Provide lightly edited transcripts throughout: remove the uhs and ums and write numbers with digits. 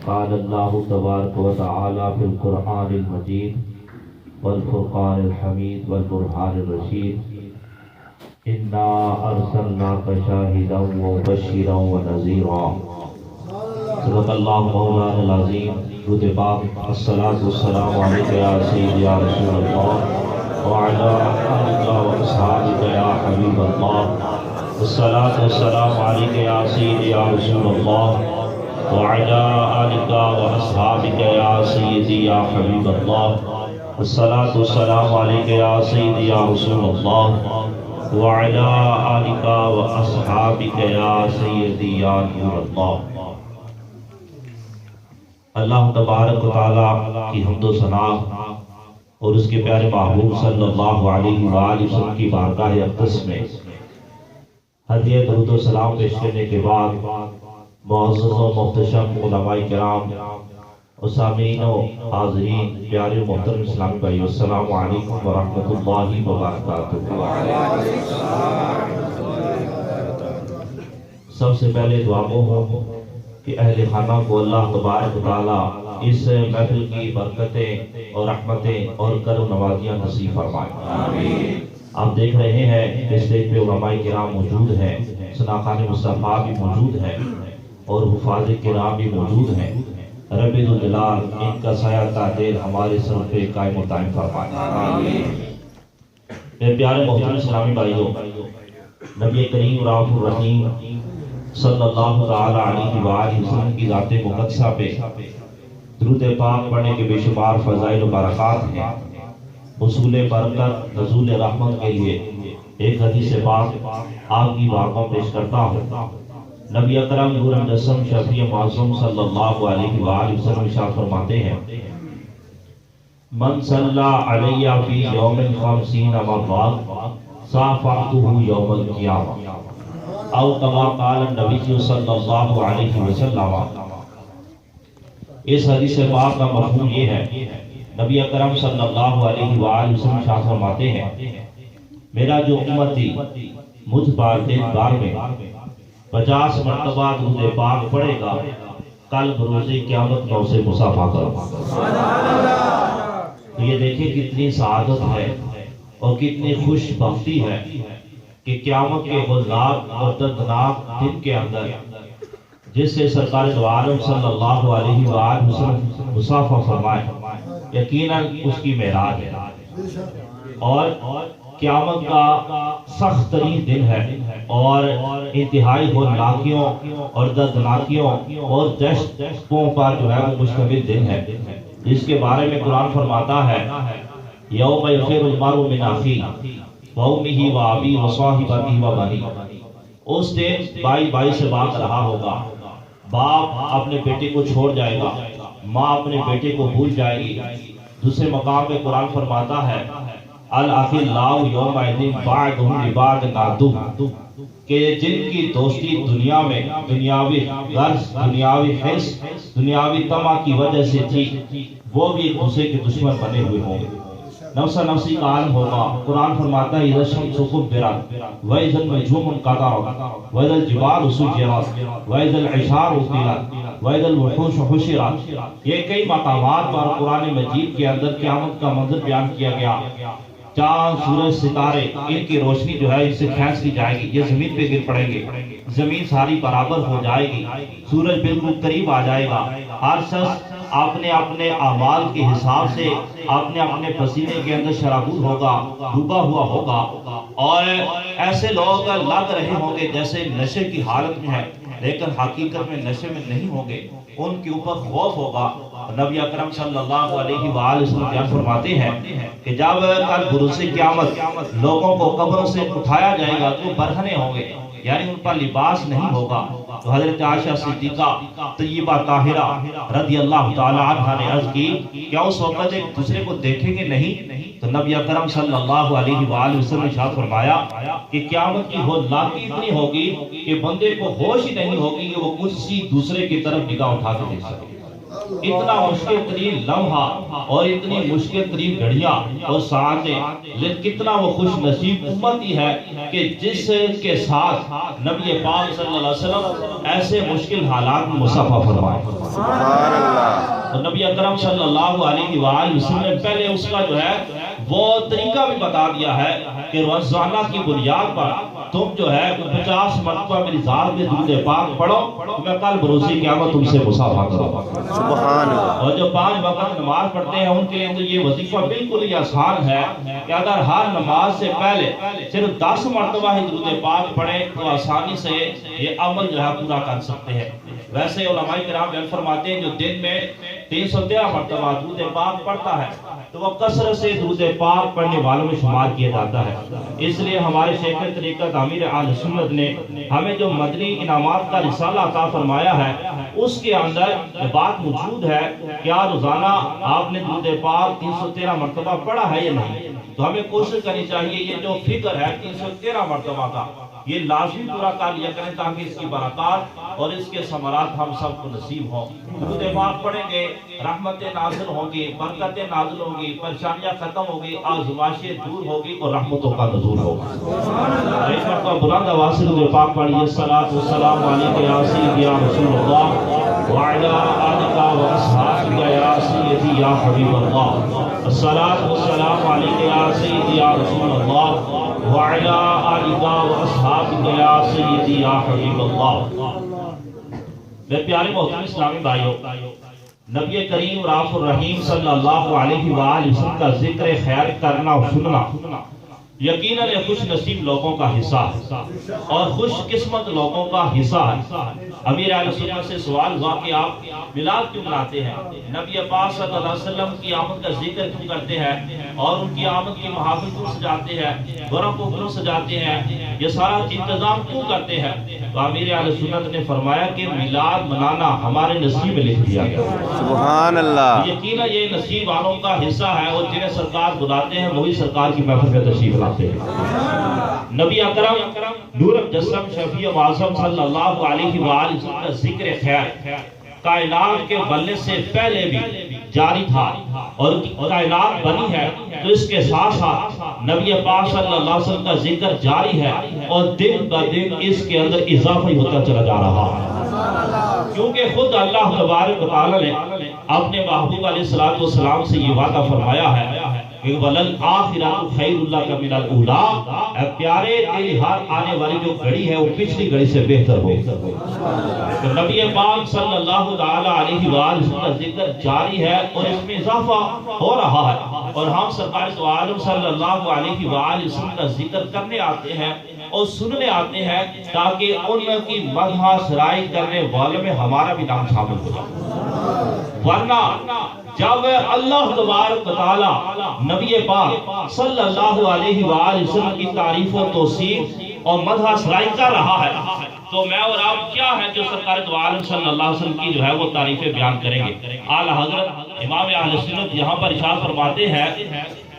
قال اللہ تبارک و تعالی فی القرآن المجید والفرقان الحمید والبرہان الرشید انا ارسلناک شاہدا ومبشرا ونذیرا صدق اللہ مولانا العظیم۔ درود پاک الصلاۃ والسلام علیک یا سیدی یا رسول اللہ وعلی آلک واصحابک یا حبیب اللہ، الصلاۃ والسلام علیک یا سیدی یا رسول اللہ وعلی آلک واصحابک یا سیدی یا حبیب اللہ، الصلاۃ والسلام علیک یا سیدی یا رسول اللہ وعلی آلک واصحابک یا سیدی یا نور اللہ۔ اللہ تبارک و تعالیٰ کی حمد و ثنا اور اس کے پیارے محبوب صلی اللہ علیہ وآلہ وسلم کی بارگاہ اقدس میں ہدیہ درود و سلام پیش کرنے کے بعد معزز و محتشم علماء کرام اور سامعین و حاضرین پیارے و محترم اسلامی بھائی، السلام علیکم ورحمۃ اللہ وبرکاتہ۔ سب سے پہلے دعا گو ہوں کہ اہل خانہ کو اللہ تبارک و تعالی اس محفل کی برکتیں اور رحمتیں اور کرم نوازیاں نصیب فرمائے۔ آپ دیکھ رہے ہیں کہ اسٹیج پہ علماء کرام موجود ہیں، ثناخان مصطفیٰ بھی موجود ہیں اور حفاظ کرام بھی موجود ہیں۔ رب ذوالجلال ان کا سایہ تاجر ہمارے سر پہ قائم و دائم فرمائے۔ میرے پیارے محترم اسلامی بھائیوں، نبی کریم رؤوف الرحیم صلی اللہ تعالی علیہ وآلہ وسلم کی ذات مقدسہ پہ درود پاک پڑھنے کے بے شمار فضائل و برکات ہیں۔ حصول برکت، نزول رحمت کے لیے ایک حدیث پاک آپ کی بارگاہ پیش کرتا ہوں۔ نبی اکرم نور مجسم شفیع معصوم صلی اللہ علیہ وآلہ وسلم ارشاد فرماتے ہیں، من صلی علی فی یوم 50 مرہ صافحتہ یوم القیامہ، او کما قال النبی صلی اللہ علیہ وسلم۔ اس حدیث پاک کا مفہوم یہ ہے، نبی اکرم صلی اللہ علیہ وآلہ وسلم شاہ فرماتے ہیں، میرا جو امتی مجھ پر دن بار میں 50 مرتبہ درود پاک پڑھے گا، کل بروز قیامت میں اسے مصافحہ کروں۔ تو یہ دیکھیں کتنی سعادت ہے اور کتنی خوش بختی ہے کہ قیامت کے غلناک اور دردناک دن کے اندر جس سے سرکار دو عالم صلی اللہ علیہ وآلہ وسلم مصافحہ فرمائے، یقیناً اس کی معراج ہے اور قیامت کا سخت ترین دن ہے اور انتہائی غلناکیوں اور دردناکیوں اور دشتوں پر جو ہے وہ مشتمل دن ہے، جس کے بارے میں قرآن فرماتا ہے، یوم یفر المرء من اخیہ وَأُمِّهِ وَأَبِيهِ وَصَاحِبَتِهِ وَبَنِيهِ۔ اس دن بھائی بھائی سے بات رہا ہوگا، باپ اپنے بیٹے کو چھوڑ جائے گا، ماں اپنے بیٹے کو بھول جائے گی۔ دوسرے مقام پہ قرآن فرماتا ہے، الْأَخِلَّاءُ يَوْمَئِذٍ بَعْضُهُمْ لِبَعْضٍ عَدُوٌّ، کہ جن کی دوستی دنیا میں دنیاوی غرض، دنیاوی حرص، دنیاوی طمع کی وجہ سے تھی، وہ بھی ایک دوسرے کے دشمن بنے ہوئے ہوں گے۔ نفسا نفسی کا عالم ہوگا۔ قرآن فرماتا ہے، اِذَا الشَّمْسُ كُوِّرَتْ وَإِذَا النُّجُومُ انكَدَرَتْ وَإِذَا الْجِبَالُ سُيِّرَتْ وَإِذَا الْعِشَارُ عُطِّلَتْ وَإِذَا الْوُحُوشُ حُشِرَتْ۔ یہ کئی مقامات پر قرآن مجید کے اندر قیامت کا منظر بیان کیا گیا۔ چاند، سورج، ستارے، ان کی روشنی جو ہے اس سے کھینچ لی جائے گی، یہ زمین پہ گر پڑیں گے، زمین ساری برابر ہو جائے گی، سورج بالکل قریب آ جائے گا، ہر شخص اپنے اپنے اعمال کے حساب سے اپنے اپنے پسینے کے اندر شرابور ہوگا، ڈوبا ہوا ہوگا، اور ایسے لوگ لگ رہے ہوں گے جیسے نشے کی حالت میں ہے، لیکن حقیقت میں نشے میں نہیں ہوں گے، ان کے اوپر خوف ہوگا۔ نبی اکرم صلی اللہ علیہ وآلہ وسلم بیان فرماتے ہیں کہ جب کل بروز قیامت لوگوں کو قبروں سے اٹھایا جائے گا تو برہنے ہوں گے، یعنی ان پر لباس نہیں ہوگا۔ تو حضرت عائشہ صدیقہ طیبہ طاہرہ رضی اللہ تعالی عنہا نے عرض کی، کیا اس وقت ایک دوسرے کو دیکھیں گے نہیں؟ تو نبی اکرم صلی اللہ علیہ وآلہ وسلم نے ارشاد فرمایا کہ قیامت کی ہولناکی اتنی ہوگی کہ بندے کو ہوش ہی نہیں ہوگی کہ وہ کسی دوسرے کی طرف نگاہ اٹھا کے دیکھ سکے۔ اتنا مشکل ترین لمحہ اور اتنی مشکل ترین گھڑیاں اور ساتھ کتنا وہ خوش نصیب امتی ہے کہ جس کے ساتھ نبی پاک صلی اللہ علیہ وسلم ایسے مشکل حالات میں مصافحہ فرمائے. سبحان اللہ. تو نبی اکرم صلی اللہ علیہ وآلہ وسلم نے پہلے اس کا جو ہے وہ طریقہ بھی بتا دیا ہے کہ روزانہ کی بنیاد پر تم جو ہے 50 مرتبہ میری ذات میں درود پاک پڑھو تو میں کل بروز قیامت تم سے مصافحہ کروں. سبحان اللہ. اور جو 5 وقت نماز پڑھتے ہیں ان کے لیے تو یہ وظیفہ بالکل ہی آسان ہے کہ اگر ہر نماز سے پہلے صرف 10 مرتبہ ہی درود پاک پڑھیں تو آسانی سے یہ عمل جو ہے پورا کر سکتے ہیں. ویسے علماء کرام بیان فرماتے ہیں جو دن میں 313 مرتبہ درود پاک پڑھتا ہے تو وہ کثرت سے درود پاک پڑھنے والوں میں شمار کیا جاتا ہے. اس لیے ہمارے شیخ طریقت امیر اہل سنت نے ہمیں جو مدنی انعامات کا رسالہ عطا فرمایا ہے اس کے اندر بات موجود ہے کیا روزانہ آپ نے درود پاک 313 مرتبہ پڑھا ہے یا نہیں. تو ہمیں کوشش کرنی چاہیے یہ جو فکر ہے 313 مرتبہ کا یہ لازمی پورا کر لیا کریں تاکہ اس کی برکات اور اس کے ثمرات ہم سب کو نصیب ہوں. درود پاک پڑھیں گے رحمتیں نازل ہوں گی, برکتیں نازل ہوں گی, پریشانیاں ختم ہوں گی, آزمائشیں دور ہوگی اور رحمتوں کا نزول ہوگا. ایک مرتبہ بلند آواز سے درود پاک پڑھیے. الصلاۃ والسلام علیک یا سیدی یا رسول اللہ وعلی آلک و اصحابک یا سیدی یا حبیب اللہ. الصلاۃ والسلام علیک یا سیدی یا رسول اللہ وعلی آلک و اصحابک یا سیدی یا حبیب اللہ. میرے پیارے محترم اسلامی بھائیوں, نبی کریم رأف الرحیم صلی اللہ علیہ وآلہ وسلم کا ذکر خیر کرنا اور سننا یقیناً یہ خوش نصیب لوگوں کا حصہ ہے اور خوش قسمت لوگوں کا حصہ ہے. امیر اہل سنت سے سوال ہوا کہ آپ میلاد کیوں مناتے ہیں, نبی پاک صلی اللہ علیہ وسلم کی آمد کا ذکر کیوں کرتے ہیں اور ان کی آمد کی محافل کیوں سجاتے ہیں, گھروں کو کیوں سجاتے ہیں, یہ سارا انتظام کیوں کرتے ہیں. تو امیر اہل سنت نے فرمایا کہ میلاد منانا ہمارے نصیب میں لکھ دیا گیا. سبحان اللہ. یقیناً یہ نصیب والوں کا حصہ ہے اور جنہیں سرکار بلاتے ہیں وہی سرکار کی محفل میں تشریف لاتے ہیں. نبی اکرم نور مجسم شفیع معظم صلی اللہ علیہ وآلہ وسلم کا ذکر خیر کائنات کے بننے سے پہلے بھی جاری تھا اور کائنات بنی ہے تو اس کے ساتھ ساتھ نبی پاک صلی اللہ علیہ وسلم کا ذکر جاری ہے اور دن بہ دن اس کے اندر اضافہ ہی ہوتا چلا جا رہا ہے. کیونکہ خود اللہ تبارک و تعالی نے اپنے محبوب علیہ السلام سے یہ وعدہ فرمایا ہے کہ وَلَلْآخِرَةُ خَيْرٌ لَكَ مِنَ الْأُولَىٰ, اے پیارے تیری ہر آنے والی جو گھڑی ہے وہ پچھلی گھڑی سے بہتر ہو. تو نبی پاک صلی اللہ علیہ وآلہ وسلم کا ذکر جاری ہے اور اس میں اضافہ ہو رہا ہے اور ہم سرکار دو عالم صلی اللہ علیہ وآلہ وسلم کا ذکر کرنے آتے ہیں اور سننے آتے ہیں تاکہ ان کی مدح سرائی کرنے والوں میں ہمارا بھی نام شامل ہو جائے. ورنہ جب اللہ تبارک و تعالی نبی پاک صلی اللہ علیہ وآلہ وسلم کی تعریف و توصیف اور مدح سرائی کر رہا ہے تو میں اور آپ کیا ہے جو سرکار دو عالم صلی اللہ علیہ وسلم کی جو ہے وہ تعریفیں بیان کریں گے. اعلی حضرت امام اہل سنت یہاں پر ارشاد فرماتے ہیں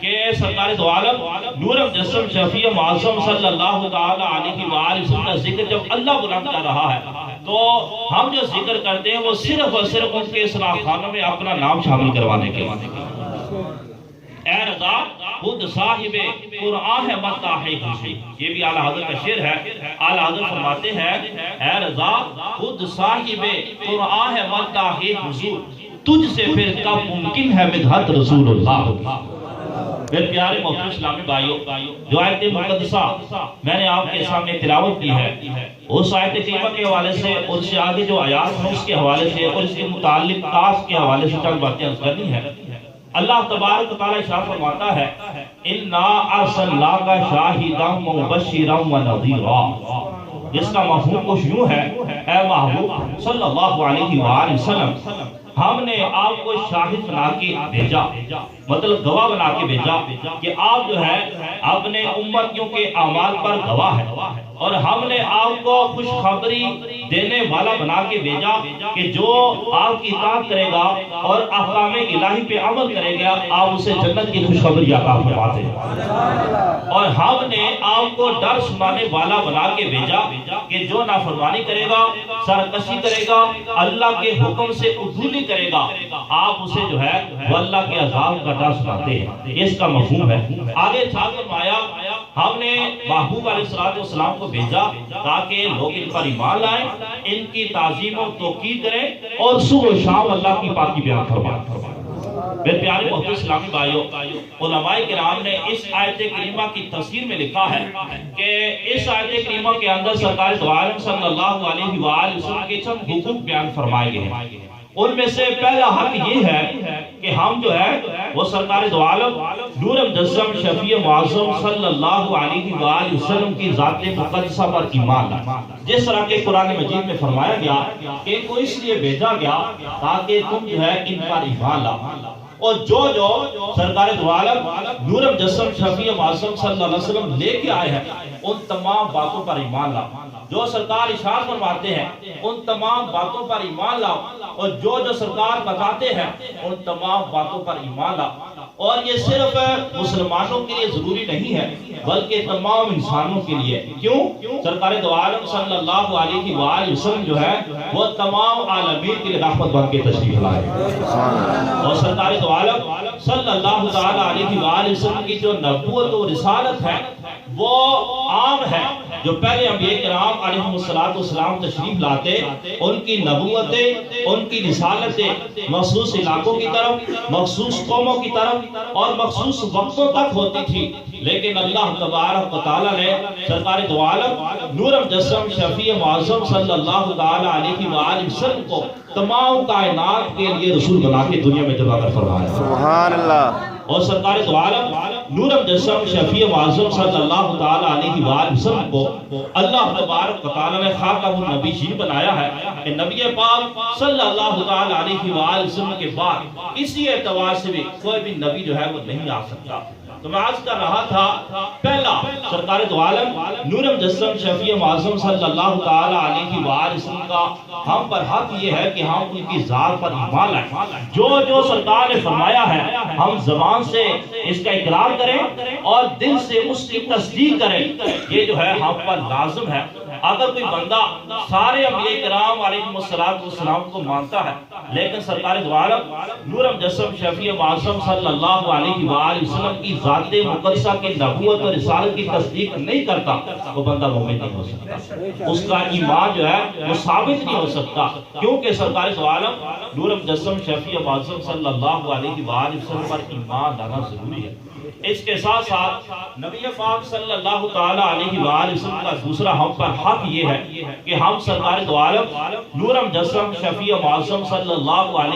کہ سرکار دو عالم نور مجسم شفیع معظم صلی اللہ تعالی علیہ وآلہ وسلم کا ذکر جب اللہ بلند کر رہا ہے تو ہم جو ذکر کرتے ہیں وہ صرف اور صرف ان کے اصلاح خانوں میں اپنا نام شامل کروانے کے لیے. اے رضا خود صاحب قرآن ہے متا ہے خوشی, یہ بھی اعلیٰ حضرت کا شعر ہے. اعلیٰ حضرت فرماتے ہیں اے رضا خود صاحب قرآن ہے متا ہے حضور, تجھ سے پھر کب ممکن ہے مدحت رسول اللہ. میرے پیارے محترم اسلامی بھائیوں, جو آیت مقدسہ میں نے آپ کے سامنے تلاوت کی ہے اس آیت کریمہ کے حوالے سے اور اس سے آگے جو آیات ہیں اس کے حوالے سے اور اس کے متعلق طاس کے حوالے سے چند باتیں عرض کرنی ہے. اللہ تبارک و تعالی ارشاد فرماتا ہے انا ارسلناک شاہدا ومبشرا ونذیرا, جس کا مفہوم کچھ یوں ہے اے محبوب صلی اللہ علیہ وآلہ وسلم ہم نے آپ کو شاہد بنا کے بھیجا مطلب گواہ بنا کے بھیجا کہ آپ جو ہے اپنے امتیوں کے اعمال پر گواہ ہے، اور ہم نے آپ کو خوشخبری دینے والا بنا کے بھیجا کہ جو آپ کی اطاعت کرے گا اور احکام الہی پہ عمل کرے گا آپ اسے جنت کی خوشخبری عطا فرماتے ہیں، اور ہم نے آپ کو ڈر سنانے والا بنا کے بھیجا کہ جو نافرمانی کرے گا، سرکشی کرے گا، اللہ کے حکم سے عدولی کرے گا، آپ اسے جو ہے وہ اللہ کے عذاب کا ڈر سناتے ہیں۔ اس کا مفہوم ہے۔ آگے چھا فرمایا ہم نے محبوب علیہ السلام کو بھیجا تاکہ لوگ ان پر ایمان لائیں، ان کی تعظیم و توقیر کریں اور صبح و شام اللہ کی پاکی بیان فرمائیں۔ میرے پیارے محترم اسلامی بھائیوں، علماء کرام نے اس آیت کریمہ کی تفسیر میں لکھا ہے کہ اس آیت کریمہ کے اندر سرکار دو عالم صلی اللہ علیہ وآلہ وسلم کے چند حقوق بیان فرمائے گئے ہیں۔ ان میں سے پہلا حق یہ ہے کہ ہم جو ہے وہ سرکار دو عالم نور مجسم شفیع معظم صلی اللہ علیہ وآلہ وسلم کی ذات مقدسہ پر ایمان لائیں، جس طرح کہ قرآن مجید میں فرمایا گیا کہ ان کو اس لیے بھیجا گیا تاکہ تم جو ہے ان پر ایمان لاؤ، اور جو سرکار دو عالم نور مجسم شفیع معظم صلی اللہ علیہ وسلم لے کے آئے ہیں ان تمام باتوں پر ایمان لاؤ، جو سرکار ارشاد فرماتے ہیں ان تمام باتوں پر ایمان لاؤ، اور جو سرکار بتاتے ہیں ان تمام باتوں پر ایمان لاؤ۔ اور یہ صرف مسلمانوں کے لیے ضروری نہیں ہے بلکہ تمام انسانوں کے لیے۔ کیوں؟ سرکار دو عالم صلی اللہ علیہ وآلہ وسلم جو ہے وہ تمام عالمین کے لیے رحمت بن کے تشریف لائے، اور سرکار دو عالم صلی اللہ تعالی علیہ وآلہ وسلم کی جو نبوت و رسالت ہے وہ عام ہے۔ جو پہلے انبیاء کرام علیہ السلام تشریف لاتے ان کی نبوتیں، ان کی رسالتیں مخصوص علاقوں کی طرف، مخصوص قوموں کی طرف اور مخصوص وقتوں تک ہوتی تھی، لیکن اللہ تبارک و تعالیٰ نے سرکار دو عالم نور مجسم شفیع معظم صلی اللہ تعالی علیہ وآلہ وسلم کو تمام کائنات کے لیے رسول بنا کے دنیا میں جمع کر فرمایا۔ سبحان اللہ۔ اور سرکار دو عالم نور مجسم شفیع معظم صلی اللہ تعالی علیہ وآلہ وسلم کو اللہ تبارک و تعالی نے خاتم النبیین بنایا ہے کہ نبی پاک صلی اللہ تعالی علیہ وآلہ وسلم کے بعد اسی اعتبار سے بھی کوئی بھی نبی جو ہے وہ نہیں آ سکتا۔ تو میں عرض کر رہا تھا پہلا سرکار دو عالم نور مجسم شفیع معظم صلی اللہ تعالی علیہ وآلہ وسلم کا ہم پر حق یہ ہے کہ ہم ان کی ذات پر ایمان لائیں، جو سرکار نے فرمایا ہے ہم زبان سے اس کا اقرار کریں اور دل سے اس کی تصدیق کریں، یہ جو ہے ہم پر لازم ہے۔ اگر کوئی بندہ سارے انبیاء کرام علیہ السلام کو مانتا ہے لیکن سرکار دو عالم نور مجسم شفیع معظم صلی اللہ علیہ وآلہ وسلم کی ذات مقدسہ کی نبوت اور رسالت کی تصدیق نہیں کرتا، وہ بندہ مومن نہیں ہو سکتا، اس کا ایمان جو ہے وہ ثابت نہیں ہو سکتا، کیونکہ سرکار دو عالم نور مجسم شفیع معظم صلی اللہ علیہ وآلہ وسلم پر ایمان لانا ضروری ہے۔ اس کے ساتھ ساتھ نبی پاک صلی اللہ تعالی علیہ وآلہ وسلم کا دوسرا ہم پر حق یہ ہے کہ ہم سرکار دو عالم نور مجسم شفیع معظم صلی اللہ علیہ